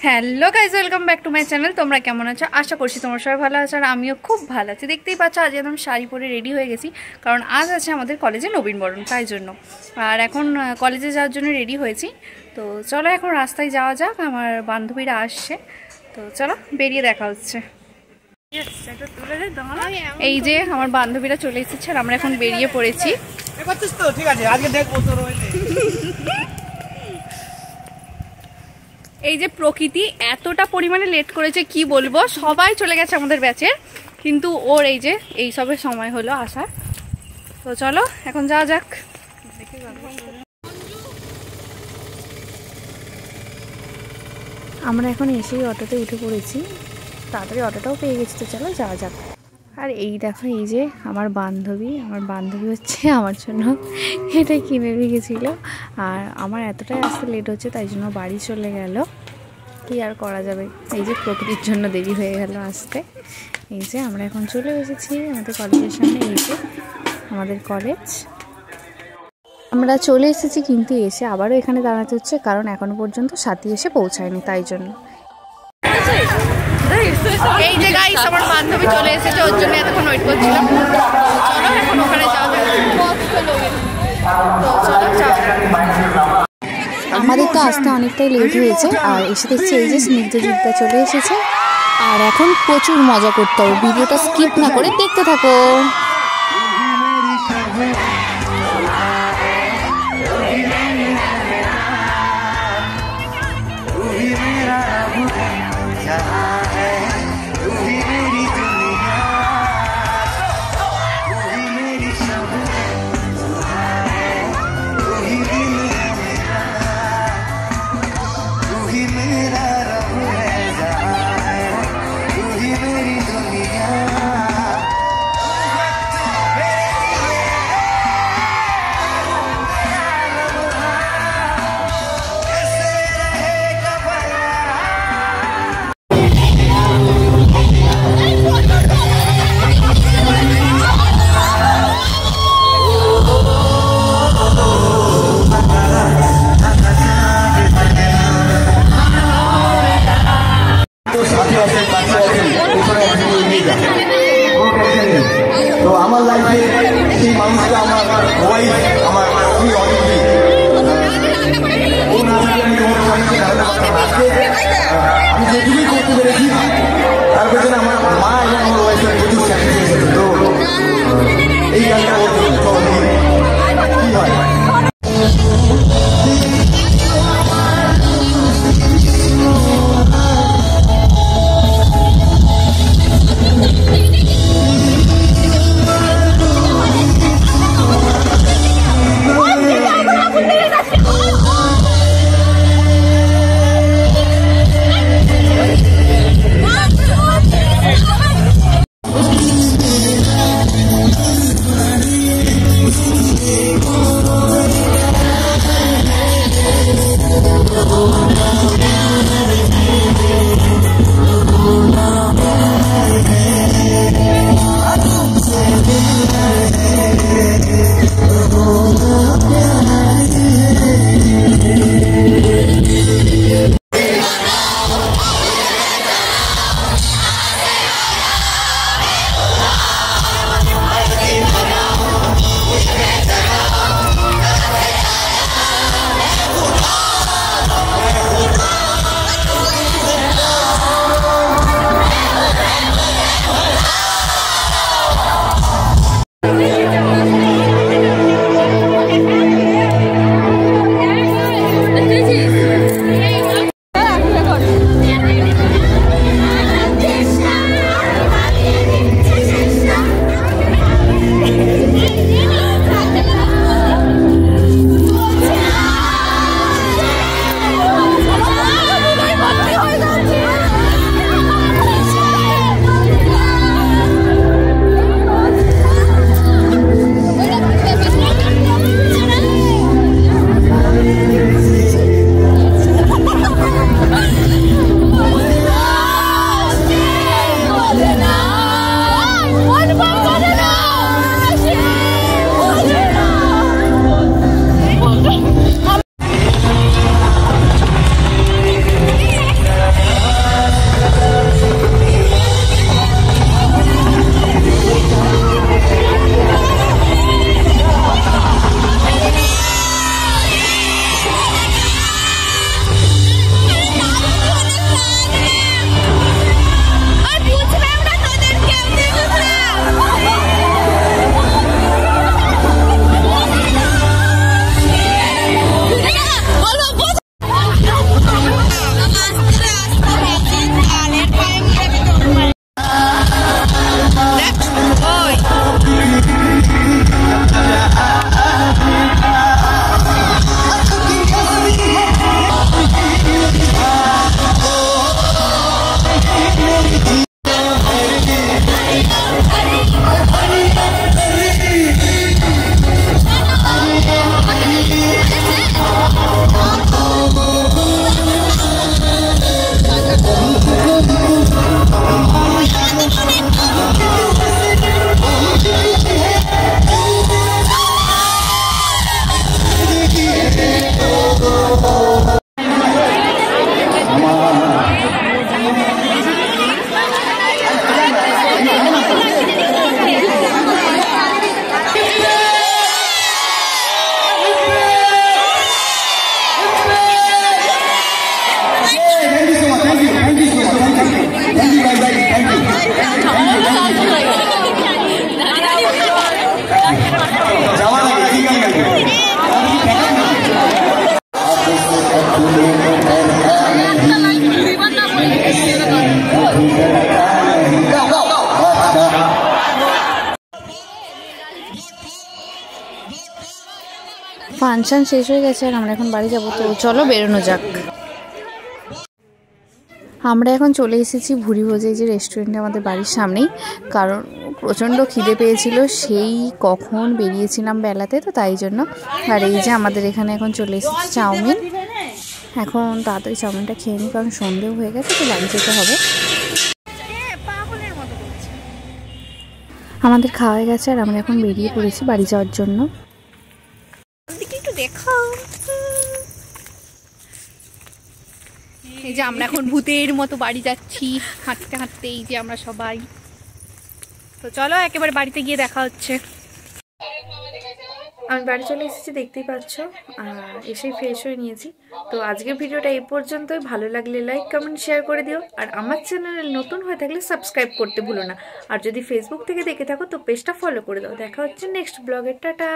Hello guys, welcome back to my channel. তোমরা কেমন আছো? আশা করছি তোমরা সবাই ভালো আছো আর আমিও খুব ভালো আছি। দেখতেই পাচ্ছ আজ একদম শাড়ি পরে রেডি হয়ে গেছি, কারণ আজ আছে আমাদের কলেজে নবীনবরণ, তাই জন্য। আর এখন কলেজে যাওয়ার জন্য রেডি হয়েছি। তো চলো এখন রাস্তায় যাওয়া যাক, আমার বান্ধবীরা আসছে। তো চলো বেরিয়ে দেখা হচ্ছে। এই যে আমার বান্ধবীরা চলে এসেছে আর আমরা এখন বেরিয়ে পড়েছি। এই যে প্রকৃতি এতটা পরিমাণে লেট করেছে কি বলবো, সবাই চলে গেছে আমাদের ব্যাচের, কিন্তু ওর এই যে এই সবের সময় হলো আসার। তো চলো এখন যাওয়া যাক। আমরা এখন এসেই অটোতে উঠে পড়েছি, তাড়াতাড়ি অটোটাও পেয়ে গেছি। তো চলো যাওয়া যাক। আর এই দেখো, এই যে আমার বান্ধবী হচ্ছে আমার জন্য এটা কিনে রেখেছিল। আর আমার এতটাই আসতে লেট হচ্ছে, তাই জন্য বাড়ি চলে গেল। কি আর করা যাবে, এই যে প্রকৃতির জন্য দেরি হয়ে গেল আসতে। এই যে আমরা এখন চলে এসেছি আমাদের কলেজের সামনে। এই যে আমাদের কলেজ, আমরা চলে এসেছি, কিন্তু এসে আবারও এখানে দাঁড়াতে হচ্ছে, কারণ এখনো পর্যন্ত সাথী এসে পৌঁছায়নি, তাই জন্য। এই যে গাইস, আমার বান্ধবী চলে এসেছে, ওর জন্য এতক্ষণ ওয়েট করছিলাম। চলো এখন ওখানে যাওয়া যাক। আমাদের তো আসতে অনেকটাই লেট হয়েছে, আর এসে দেখছি এই যে স্নিগ্ধযুক্তা চলে এসেছে। আর এখন প্রচুর মজা করতে হবে, ভিডিওটা স্কিপ না করে দেখতে থাকো। তো আমার লাইফে সেই মানুষটা আমার ওয়াইফ, আমার আমি যেটুকুই করতে পেরেছি তার পেছনে আমার মা এবং আমার ওয়াইফের প্রচুর স্যাক্রিফাইস। তো এই গানটা বলতে কি হয়। গান শেষ হয়ে গেছে আর আমরা এখন বাড়ি যাবো, তো চলো বেরোনো যাক। আমরা এখন চলে এসেছি ভুরি ভোজে, যে রেস্টুরেন্টে আমাদের বাড়ির সামনেই, কারণ প্রচণ্ড খিদে পেয়েছিল, সেই কখন বেরিয়েছিলাম বেলাতে, তো তাই জন্য। আর এই যে আমাদের এখানে এখন চলে এসেছে চাউমিন। এখন তাড়াতাড়ি চাউমিনটা খেয়ে নিই, কারণ সন্ধেও হয়ে গেছে, তো বাড়ি যেতে হবে। আমাদের খাওয়া হয়ে গেছে আর আমরা এখন বেরিয়ে পড়েছি বাড়ি যাওয়ার জন্য। একটু দেখো, এই যে আমরা এখন ভূতের মতো বাড়ি যাচ্ছি হাঁটতে হাঁটতে, এই যে আমরা সবাই। তো চলো একেবারে বাড়িতে গিয়ে দেখা হচ্ছে। আমি বাড়ি চলে এসেছি, দেখতেই পাচ্ছ, আর এসেই ফ্রেশ হয়ে নিয়েছি। তো আজকের ভিডিওটা এই পর্যন্তই। ভালো লাগলে লাইক কমেন্ট শেয়ার করে দিও, আর আমার চ্যানেলে নতুন হয়ে থাকলে সাবস্ক্রাইব করতে ভুলো না। আর যদি ফেসবুক থেকে দেখে থাকো তো পেজটা ফলো করে দাও। দেখা হচ্ছে নেক্সট ব্লগে, টাটা।